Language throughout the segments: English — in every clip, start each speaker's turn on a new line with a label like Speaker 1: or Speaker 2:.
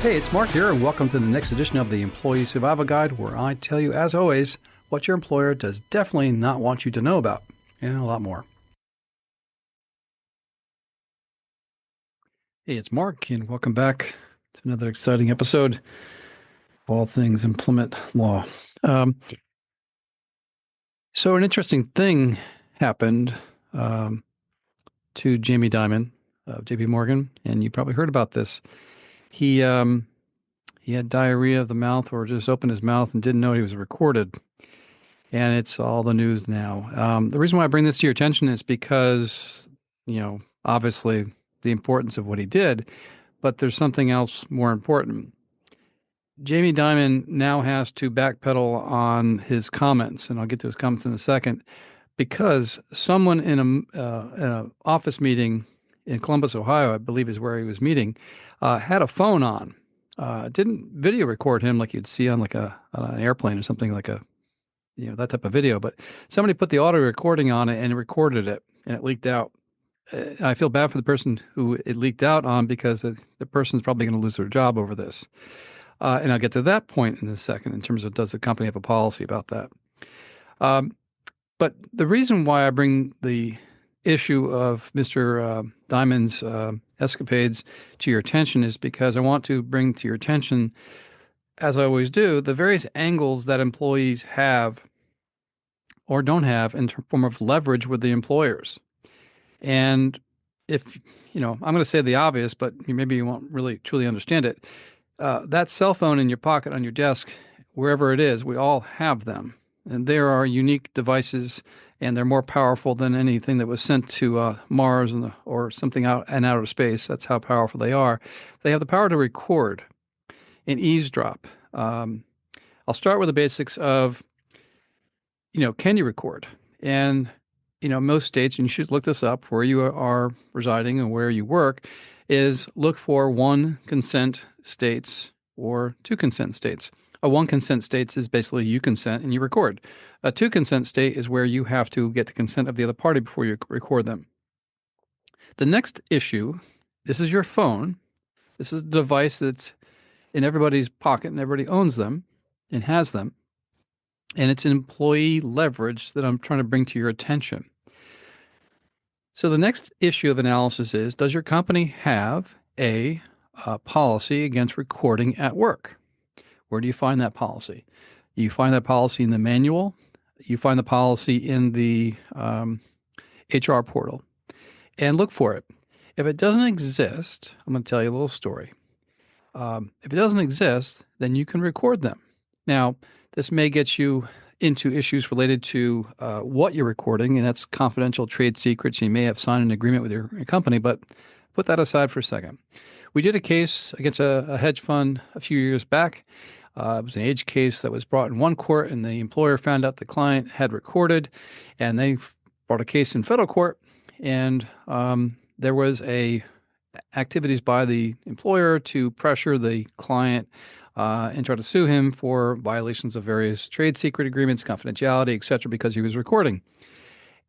Speaker 1: Hey, it's Mark here, and welcome to the next edition of the Employee Survival Guide, where I tell you, as always, what your employer does definitely not want you to know about, and a lot more. Hey, it's Mark, and welcome back to another exciting episode of All Things Employment Law. So an interesting thing happened to Jamie Dimon of JPMorgan, and you probably heard about this. He had diarrhea of the mouth, or just opened his mouth and didn't know he was recorded. And it's all the news now. The reason why I bring this to your attention is because, obviously the importance of what he did, but there's something else more important. Jamie Dimon now has to backpedal on his comments, and I'll get to his comments in a second, because someone in an office meeting in Columbus, Ohio, I believe is where he was meeting, had a phone on. Didn't video record him like you'd see on an airplane or something like that type of video, but somebody put the audio recording on it and recorded it, and it leaked out. I feel bad for the person who it leaked out on, because the person's probably going to lose their job over this. And I'll get to that point in a second in terms of, does the company have a policy about that? But the reason why I bring the issue of Mr. Dimon's escapades to your attention is because I want to bring to your attention, as I always do, the various angles that employees have or don't have in form of leverage with the employers. And if, I'm going to say the obvious, but maybe you won't really truly understand it. That cell phone in your pocket, on your desk, wherever it is, we all have them. And there are unique devices, and they're more powerful than anything that was sent to Mars or something out in outer space. That's how powerful they are. They have the power to record and eavesdrop. I'll start with the basics of, can you record? And, most states, and you should look this up where you are residing and where you work, is look for one consent states or two consent states. A one consent state is basically you consent and you record. A two consent state is where you have to get the consent of the other party before you record them. The next issue, this is your phone. This is a device that's in everybody's pocket, and everybody owns them and has them. And it's an employee leverage that I'm trying to bring to your attention. So the next issue of analysis is, does your company have a policy against recording at work? Where do you find that policy? You find that policy in the manual. You find the policy in the HR portal. And look for it. If it doesn't exist, I'm going to tell you a little story. If it doesn't exist, then you can record them. Now, this may get you into issues related to what you're recording, and that's confidential trade secrets. You may have signed an agreement with your company, but put that aside for a second. We did a case against a hedge fund a few years back. It was an age case that was brought in one court, and the employer found out the client had recorded, and they brought a case in federal court, and there was activities by the employer to pressure the client and try to sue him for violations of various trade secret agreements, confidentiality, et cetera, because he was recording.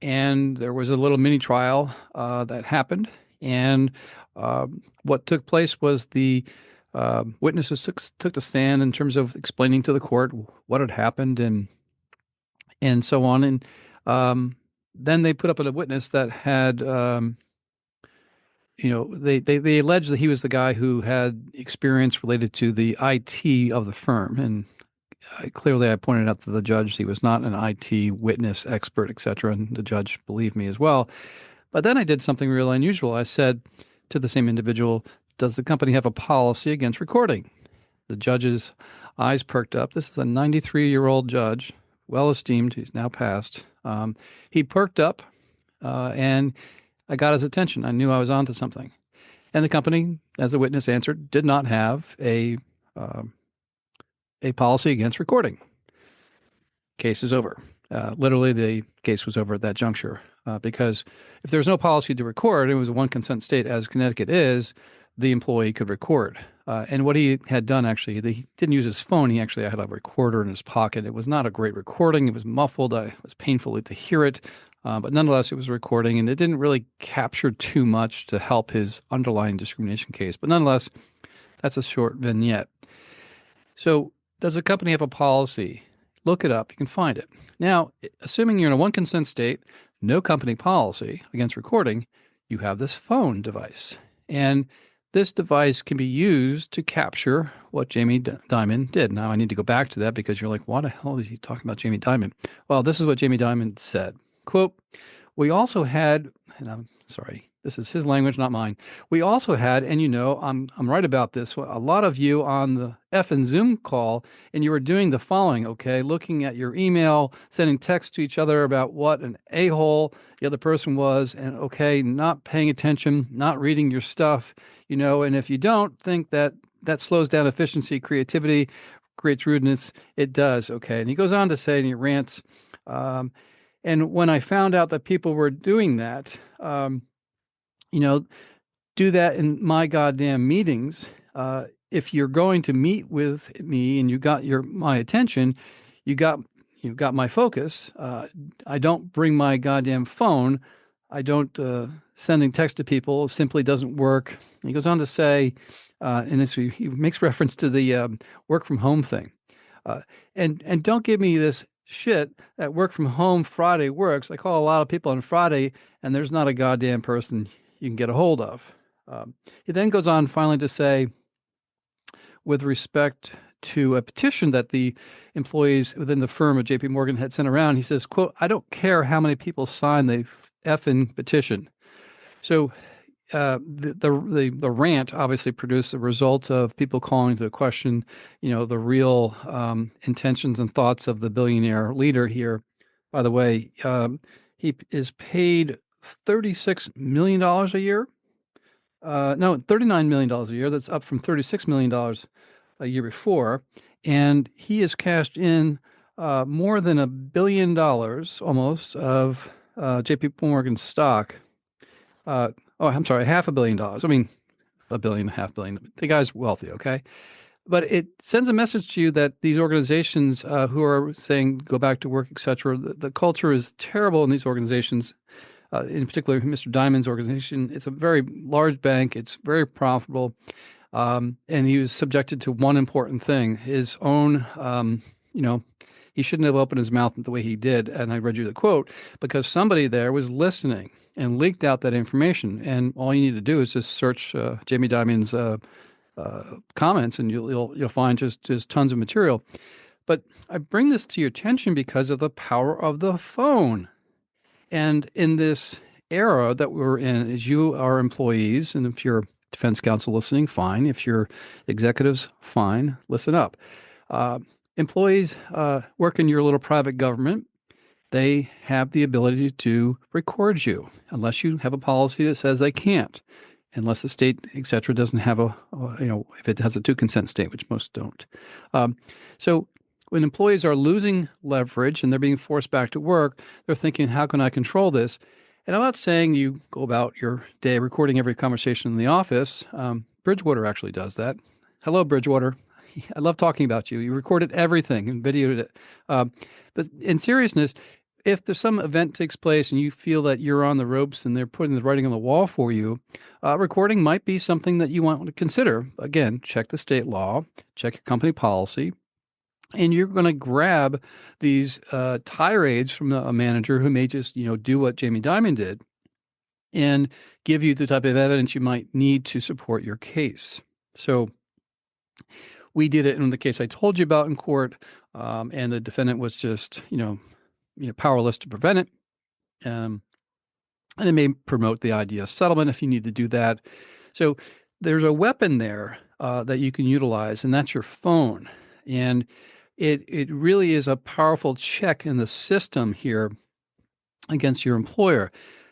Speaker 1: And there was a little mini trial that happened. And what took place was the witnesses took the stand in terms of explaining to the court what had happened and so on. And then they put up a witness that had they alleged that he was the guy who had experience related to the IT of the firm. And clearly I pointed out to the judge he was not an IT witness expert, et cetera, and the judge believed me as well. But then I did something real unusual. I said to the same individual, does the company have a policy against recording? The judge's eyes perked up. This is a 93-year-old judge, well-esteemed. He's now passed. He perked up and I got his attention. I knew I was onto something. And the company, as the witness answered, did not have a policy against recording. Case is over. Literally, the case was over at that juncture because if there was no policy to record, it was a one consent state, as Connecticut is, the employee could record. And what he had done, actually, he didn't use his phone. He actually had a recorder in his pocket. It was not a great recording. It was muffled. It was painful to hear it. But nonetheless, it was a recording, and it didn't really capture too much to help his underlying discrimination case. But nonetheless, That's a short vignette. So, does a company have a policy? Look it up. You can find it. Now, assuming you're in a one consent state, no company policy against recording, you have this phone device. And this device can be used to capture what Jamie Dimon did. Now, I need to go back to that because you're like, what the hell is he talking about Jamie Dimon? Well, this is what Jamie Dimon said. Quote, we also had, and I'm sorry, this is his language, not mine. We also had, and I'm right about this. A lot of you on the effing Zoom call, and you were doing the following, okay? Looking at your email, sending texts to each other about what an a-hole the other person was, and okay, not paying attention, not reading your stuff, and if you don't think that that slows down efficiency, creativity, creates rudeness, it does, okay? And he goes on to say, and he rants, and when I found out that people were doing that, do that in my goddamn meetings. If you're going to meet with me and you got my attention, you got my focus. I don't bring my goddamn phone. I don't sending text to people simply doesn't work. He goes on to say, and he makes reference to the work from home thing, and don't give me this shit that work from home Friday works. I call a lot of people on Friday, and there's not a goddamn person you can get a hold of. He then goes on finally to say, with respect to a petition that the employees within the firm of JPMorgan had sent around, he says, quote, I don't care how many people sign the effing petition. So the rant obviously produced the result of people calling to question, the real intentions and thoughts of the billionaire leader here. By the way, he is paid $36 million a year. No, $39 million a year. That's up from $36 million a year before. And he has cashed in more than $1 billion almost of JP Morgan stock. I'm sorry, $500 million. I mean, $1 billion, $500 million. The guy's wealthy, okay? But it sends a message to you that these organizations who are saying go back to work, et cetera, the culture is terrible in these organizations. In particular, Mr. Dimon's organization, it's a very large bank. It's very profitable. And he was subjected to one important thing, his own, he shouldn't have opened his mouth the way he did. And I read you the quote because somebody there was listening and leaked out that information. And all you need to do is just search Jamie Dimon's comments, and you'll find just tons of material. But I bring this to your attention because of the power of the phone. And in this era that we're in, as you are employees, and if you're defense counsel listening, fine. If you're executives, fine. Listen up. Employees work in your little private government. They have the ability to record you unless you have a policy that says they can't, unless the state, et cetera, doesn't have if it has a two consent state, which most don't. So when employees are losing leverage and they're being forced back to work, they're thinking, how can I control this? And I'm not saying you go about your day recording every conversation in the office. Bridgewater actually does that. Hello, Bridgewater. I love talking about you. You recorded everything and videoed it. But in seriousness, if there's some event takes place and you feel that you're on the ropes and they're putting the writing on the wall for you, recording might be something that you want to consider. Again, check the state law, check your company policy, and you're going to grab these tirades from a manager who may just, do what Jamie Dimon did and give you the type of evidence you might need to support your case. So we did it in the case I told you about in court, and the defendant was just, powerless to prevent it. And it may promote the idea of settlement if you need to do that. So there's a weapon there that you can utilize, and that's your phone. And it really is a powerful check in the system here against your employer.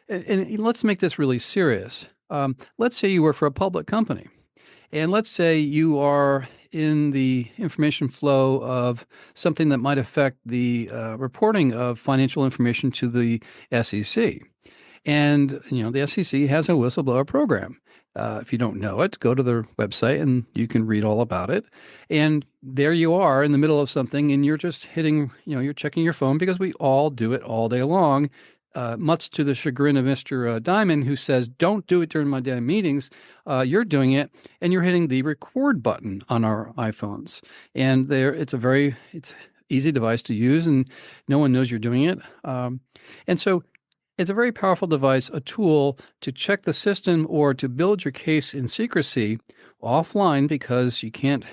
Speaker 1: And let's make this really serious. Let's say you work for a public company, and let's say you are in the information flow of something that might affect the reporting of financial information to the SEC. And, the SEC has a whistleblower program. If you don't know it, go to their website and you can read all about it. And there you are in the middle of something and you're just hitting, you're checking your phone because we all do it all day long. much to the chagrin of Mr. Dimon, who says, "Don't do it during my damn meetings." You're doing it, and you're hitting the record button on our iPhones, and it's easy device to use, and no one knows you're doing it. And so it's a very powerful device, a tool to check the system or to build your case in secrecy offline, because you can't,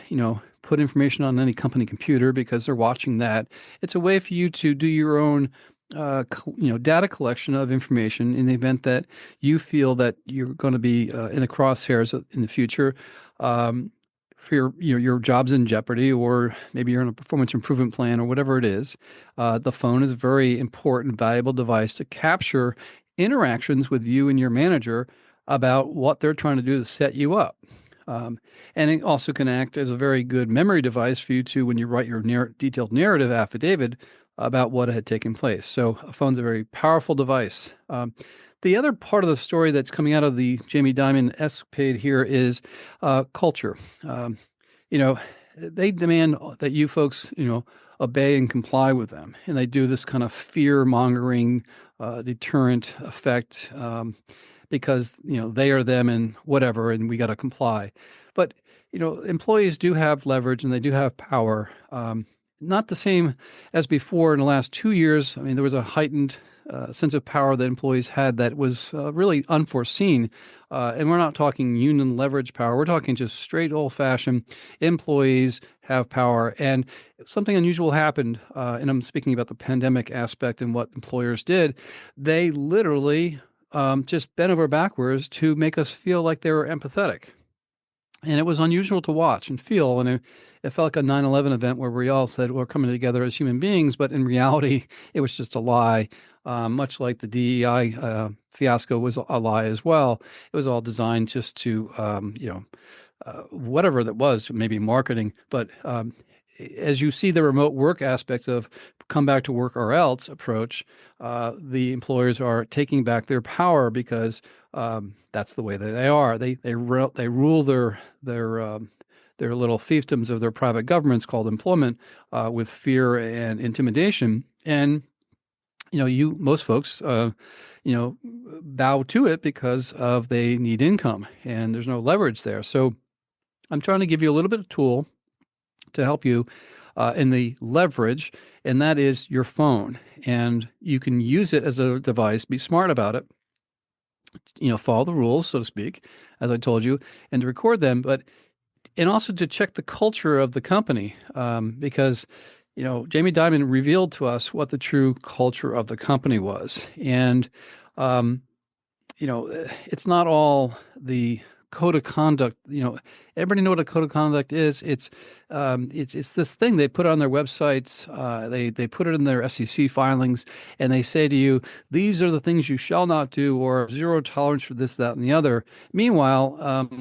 Speaker 1: put information on any company computer because they're watching that. It's a way for you to do your own data collection of information in the event that you feel that you're going to be in the crosshairs in the future. For your job's in jeopardy, or maybe you're on a performance improvement plan, or whatever it is. The phone is a very important, valuable device to capture interactions with you and your manager about what they're trying to do to set you up. And it also can act as a very good memory device for you to, when you write your detailed narrative affidavit about what had taken place. So a phone's a very powerful device. The other part of the story that's coming out of the Jamie Dimon escapade here is culture. They demand that you folks, obey and comply with them. And they do this kind of fear-mongering, deterrent effect, because, they are them and whatever, and we got to comply. But, employees do have leverage and they do have power. Not the same as before in the last 2 years. I mean, there was a heightened sense of power that employees had that was really unforeseen. And we're not talking union leverage power. We're talking just straight old-fashioned employees have power. And something unusual happened, and I'm speaking about the pandemic aspect and what employers did. They literally just bent over backwards to make us feel like they were empathetic. And it was unusual to watch and feel, and it felt like a 9/11 event where we all said we're coming together as human beings, but in reality, it was just a lie, much like the DEI fiasco was a lie as well. It was all designed just to, whatever that was, maybe marketing. But as you see the remote work aspects of come back to work or else approach, the employers are taking back their power because that's the way that they are. They rule their little fiefdoms of their private governments called employment with fear and intimidation. And most folks bow to it because of they need income and there's no leverage there. So I'm trying to give you a little bit of tool to help you in the leverage, and that is your phone. And you can use it as a device, be smart about it, follow the rules, so to speak, as I told you, and to record them, and also to check the culture of the company, because, Jamie Dimon revealed to us what the true culture of the company was. And, it's not all the code of conduct. Everybody know what a code of conduct is. It's this thing they put on their websites. They put it in their SEC filings, and they say to you, these are the things you shall not do, or zero tolerance for this, that, and the other. Meanwhile,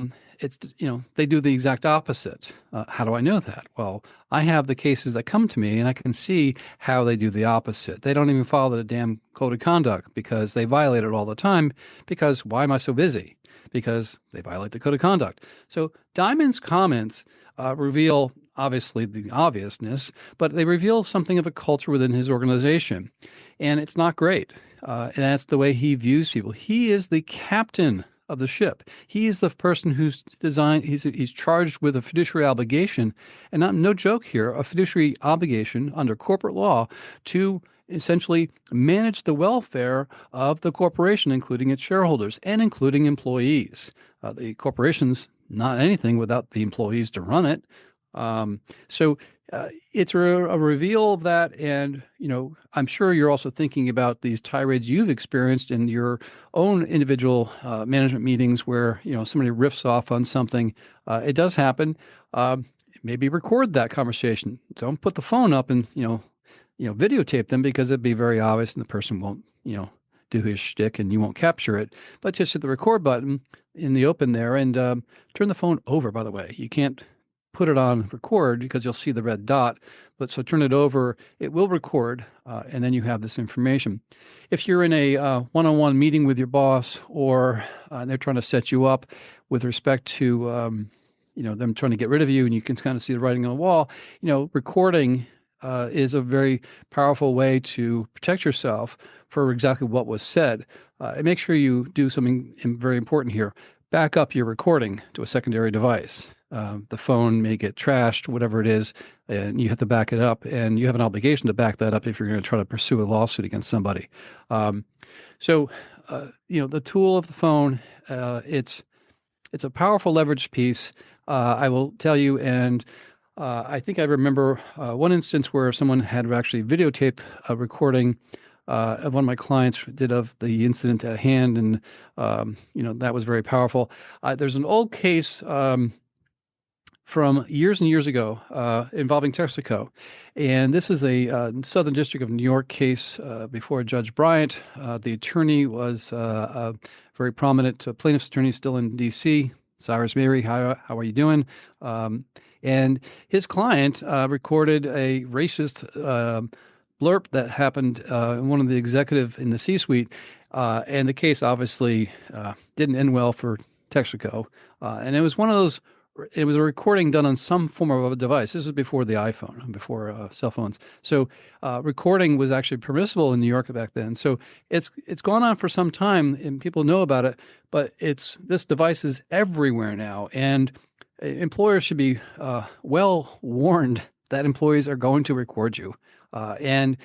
Speaker 1: they do the exact opposite. How do I know that? Well, I have the cases that come to me, and I can see how they do the opposite. They don't even follow the damn code of conduct because they violate it all the time. Because why am I so busy? Because they violate the code of conduct. So Dimon's comments reveal, obviously, the obviousness, but they reveal something of a culture within his organization. And it's not great. And that's the way he views people. He is the captain of the ship. He is the person who's he's charged with a fiduciary obligation, and no joke here, a fiduciary obligation under corporate law to essentially manage the welfare of the corporation, including its shareholders and including employees. The corporation's not anything without the employees to run it. So it's a reveal of that. And, I'm sure you're also thinking about these tirades you've experienced in your own individual management meetings where, somebody riffs off on something. It does happen. Maybe record that conversation. Don't put the phone up and, videotape them, because it'd be very obvious and the person won't, do his shtick and you won't capture it. But just hit the record button in the open there and turn the phone over, by the way. You can't put it on record because you'll see the red dot. But so turn it over, it will record, and then you have this information. If you're in a one-on-one meeting with your boss, or they're trying to set you up with respect to, them trying to get rid of you, and you can kind of see the writing on the wall, recording is a very powerful way to protect yourself for exactly what was said. And make sure you do something very important here. Back up your recording to a secondary device. The phone may get trashed, whatever it is, and you have to back it up. And you have an obligation to back that up if you're going to try to pursue a lawsuit against somebody. The tool of the phone, it's a powerful leverage piece. I will tell you, and I think I remember one instance where someone had actually videotaped a recording of one of my clients did of the incident at hand, and that was very powerful. There's an old case from years and years ago involving Texaco. And this is a Southern District of New York case before Judge Bryant. The attorney was a very prominent plaintiff's attorney still in D.C., Cyrus Mary. How are you doing? And his client recorded a racist blurb that happened in one of the executive in the C-suite. And the case obviously didn't end well for Texaco. And it was one of those. It was a recording done on some form of a device. This is before the iPhone, before cell phones. So recording was actually permissible in New York back then. So it's gone on for some time, and people know about it. But this device is everywhere now, and employers should be well warned that employees are going to record you, and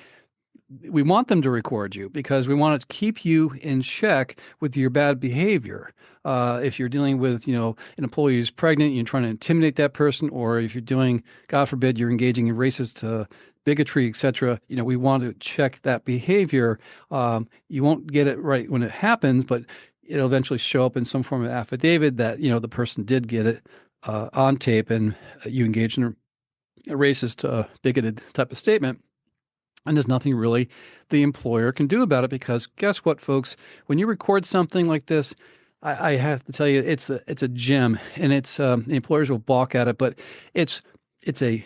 Speaker 1: we want them to record you because we want to keep you in check with your bad behavior. If you're dealing with, an employee who's pregnant, you're trying to intimidate that person, or if you're doing, God forbid, you're engaging in racist bigotry, etc. We want to check that behavior. You won't get it right when it happens, but it'll eventually show up in some form of affidavit that, the person did get it on tape and you engaged in a racist, bigoted type of statement. And there's nothing really the employer can do about it because guess what, folks? When you record something like this, I have to tell you, it's a gem, and it's the employers will balk at it, but it's a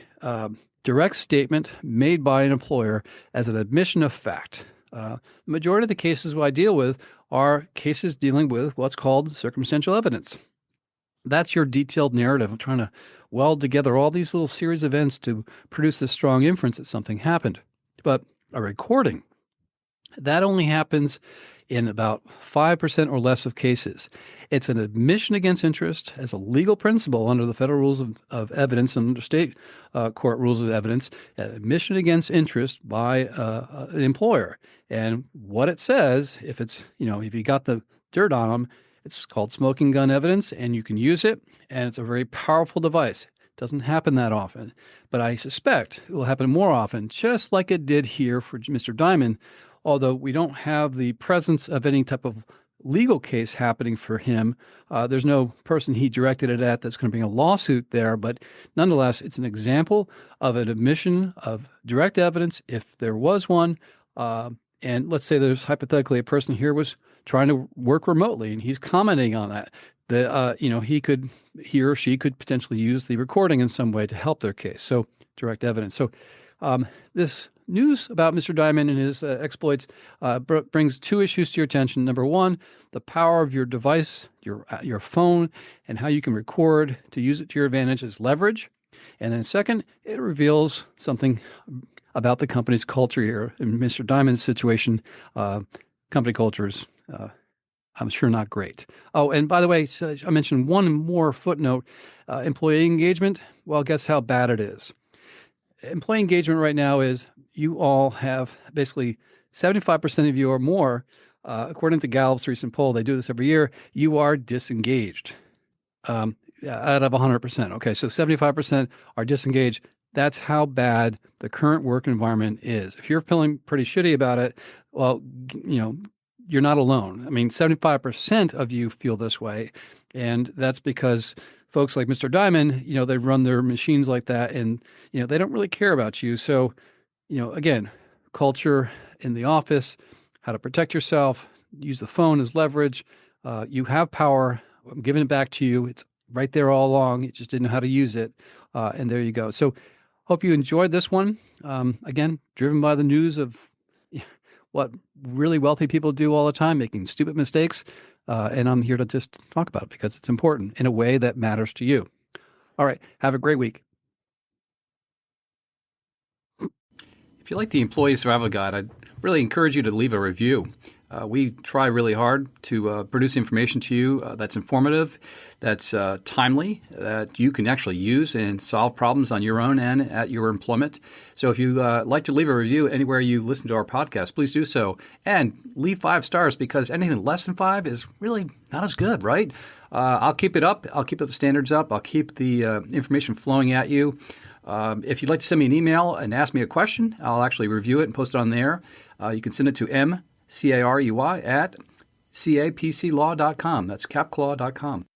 Speaker 1: direct statement made by an employer as an admission of fact. The majority of the cases I deal with are cases dealing with what's called circumstantial evidence. That's your detailed narrative. I'm trying to weld together all these little series of events to produce this strong inference that something happened. But a recording, that only happens in about 5% or less of cases. It's an admission against interest as a legal principle under the federal rules of evidence and under state court rules of evidence, admission against interest by an employer. And what it says, if you got the dirt on them, it's called smoking gun evidence, and you can use it, and it's a very powerful device. Doesn't happen that often, but I suspect it will happen more often, just like it did here for Mr. Dimon, although we don't have the presence of any type of legal case happening for him. There's no person he directed it at that's going to bring a lawsuit there, but nonetheless, it's an example of an admission of direct evidence if there was one. And let's say there's hypothetically a person here was trying to work remotely, and he's commenting on that. He or she could potentially use the recording in some way to help their case. So direct evidence. So this news about Mr. Dimon and his exploits brings two issues to your attention. Number one, the power of your device, your phone, and how you can record to use it to your advantage as leverage. And then second, it reveals something about the company's culture here. In Mr. Dimon's situation, company culture is I'm sure not great. Oh, and by the way, so I mentioned one more footnote, employee engagement. Well, guess how bad it is. Employee engagement right now is you all have basically 75% of you or more, according to Gallup's recent poll, they do this every year, you are disengaged out of 100%. Okay, so 75% are disengaged. That's how bad the current work environment is. If you're feeling pretty shitty about it, well, you're not alone. I mean, 75% of you feel this way, and that's because folks like Mr. Dimon, they run their machines like that, and, they don't really care about you. So, again, culture in the office, how to protect yourself, use the phone as leverage. You have power. I'm giving it back to you. It's right there all along. You just didn't know how to use it, and there you go. So hope you enjoyed this one. Again, driven by the news of what really wealthy people do all the time, making stupid mistakes. And I'm here to just talk about it because it's important in a way that matters to you. All right. Have a great week. If you like the Employee Survival Guide, I'd really encourage you to leave a review. We try really hard to produce information to you that's informative, that's timely, that you can actually use and solve problems on your own and at your employment. So if you'd like to leave a review anywhere you listen to our podcast, please do so. And leave 5 stars, because anything less than 5 is really not as good, right? I'll keep it up. I'll keep the standards up. I'll keep the information flowing at you. If you'd like to send me an email and ask me a question, I'll actually review it and post it on there. You can send it to mcarey@capclaw.com. That's capclaw.com.